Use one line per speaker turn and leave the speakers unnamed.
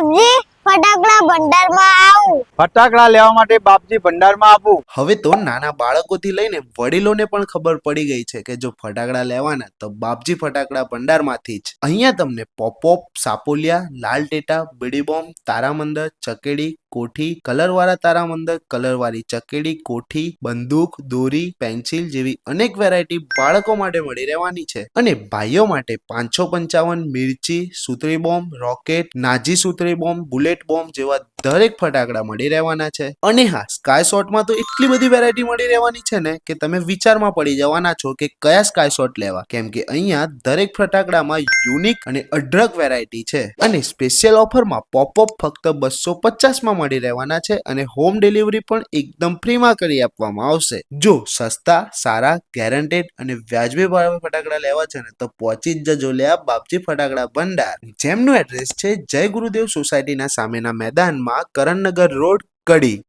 બાપજી ફટાકડા ભંડારમાં આવું.
ફટાકડા લેવા માટે બાપજી ભંડારમાં આપું.
હવે તો નાના બાળકોથી લઈને વડીલોને પણ ખબર પડી ગઈ છે કે જો ફટાકડા લેવાના તો બાપજી ફટાકડા ભંડારમાંથી જ. અહીંયા તમને પોપ, સાપોલિયા, લાલ ટેટા, બીડી બોમ્બ, તારામંદર, ચકેડી, કોઠી, કલરવાળા તારામંદર, કલરવાળી ચકેડી, કોઠી, બંદૂક, દોરી, પેન્સિલ જેવી અનેક વેરાયટી બાળકો માટે મળી રહેવાની છે. અને ભાઈઓ માટે 555 મિર્ચી, સુતરી બોમ્બ, રોકેટ, નાજી સુતરી બોમ્બ, બુલેટ બોમ્બ જેવા દરેક ફટાકડા મળી રહેવાના છે. અને હા, સ્કાય શોટમાં તો એટલી બધી વેરાયટી મળી રહેવાની છે ને કે તમે વિચારમાં પડી જવાના છો કે કયા સ્કાય શોટ લેવા, કેમ કે અહીંયા દરેક ફટાકડામાં યુનિક અને અઢળક વેરાયટી છે. અને સ્પેશિયલ ઓફરમાં પોપ ફક્ત 250 માં મળી રહેવાના છે અને હોમ ડિલિવરી પણ એકદમ ફ્રીમાં કરી આપવામાં આવશે. જો સસ્તા, સારા, ગેરંટેડ અને વ્યાજબી ભાવે ફટાકડા લેવા છે ને તો પહોંચી જ જજો લે આ બાપજી ફટાકડા ભંડાર, જેમનું એડ્રેસ છે જય ગુરુદેવ સોસાયટીના સામેના મેદાનમાં, કરણનગર રોડ, કડી.